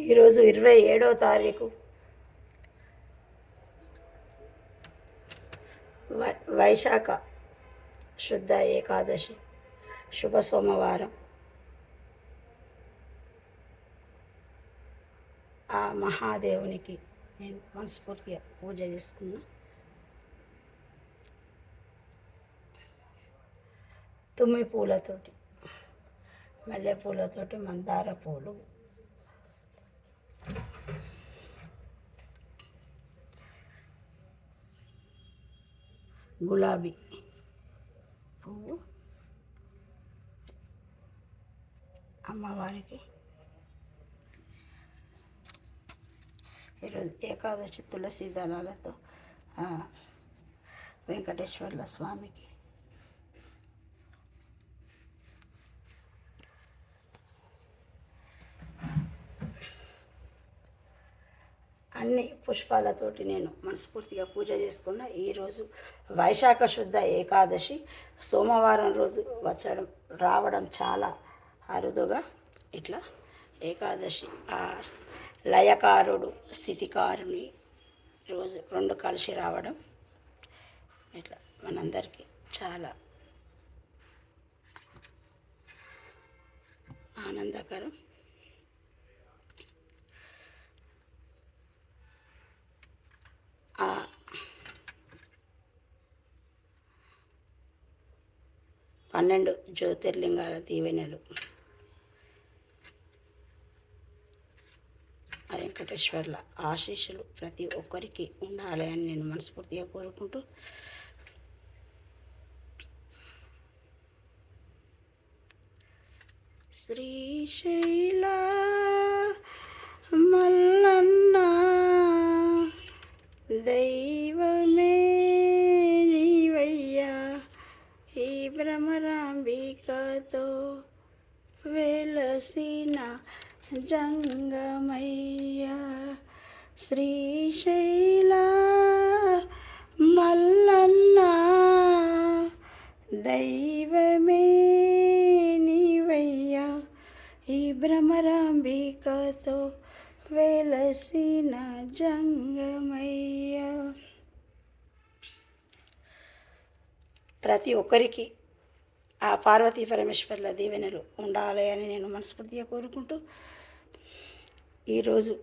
ఈరోజు 27వ తారీఖు వైశాఖ శుద్ధ ఏకాదశి శుభ సోమవారం. ఆ మహాదేవునికి నేను మనస్ఫూర్తిగా పూజ చేసుకున్నా. తుమ్మి పూలతోటి, మల్లెపూలతోటి, మందార పూలు, గులాబీ పువ్వు అమ్మవారికి. ఈరోజు ఏకాదశి తులసి దళాలతో వెంకటేశ్వర్ల స్వామికి అన్ని పుష్పాలతోటి నేను మనస్ఫూర్తిగా పూజ చేసుకున్న. ఈరోజు వైశాఖ శుద్ధ ఏకాదశి సోమవారం రోజు రావడం చాలా అరుదుగా. ఇట్లా ఏకాదశి ఆ లయకారుడు స్థితికారుని రోజు రెండు కలిసి రావడం ఇట్లా మనందరికీ చాలా ఆనందకరం. ఆ 12 జ్యోతిర్లింగాల దీవెనలు వెంకటేశ్వర్ల ఆశీస్సులు ప్రతి ఒక్కరికి ఉండాలి అని నేను మనస్ఫూర్తిగా కోరుకుంటూ, శ్రీశైల మల్లన్న దైవమే నీవయ్యా, ఈ భ్రమరాంబికతో వెలసిన జంగమయ్యా. శ్రీశైల మల్లన్న దైవమే నీవయ్యా, ఈ భ్రమరాంబికతో వెలసిన జంగమయ్యా. ప్రతి ఒక్కరికి ఆ పార్వతీ పరమేశ్వర్ల దీవెనలు ఉండాలి అని నేను మనస్ఫూర్తిగా కోరుకుంటూ, ఈరోజు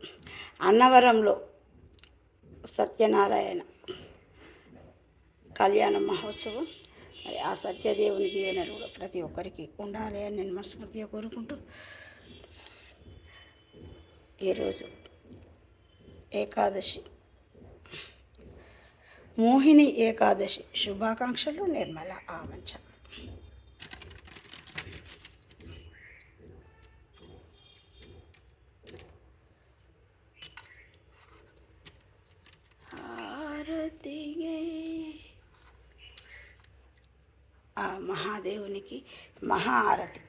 అన్నవరంలో సత్యనారాయణ కళ్యాణ మహోత్సవం. మరి ఆ సత్యదేవుని దీవెనలు కూడా ప్రతి ఒక్కరికి ఉండాలి అని నేను మనస్ఫూర్తిగా కోరుకుంటూ, ఈరోజు ఏకాదశి మోహిని ఏకాదశి శుభాకాంక్షలు. నిర్మల ఆమంచ. ఆ మహాదేవునికి మహాఆరతి.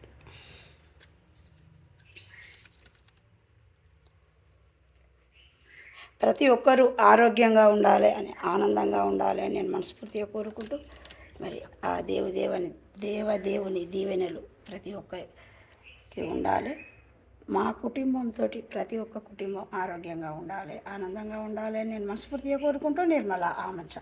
ప్రతి ఒక్కరూ ఆరోగ్యంగా ఉండాలి అని, ఆనందంగా ఉండాలి అని నేను మనస్ఫూర్తిగా కోరుకుంటూ, మరి ఆ దేవదేవుని దీవెనలు ప్రతి ఒక్కరికి ఉండాలి. మా కుటుంబంతో ప్రతి ఒక్క కుటుంబం ఆరోగ్యంగా ఉండాలి, ఆనందంగా ఉండాలి అని నేను మనస్ఫూర్తిగా కోరుకుంటూ, నిర్మల ఆమంచ.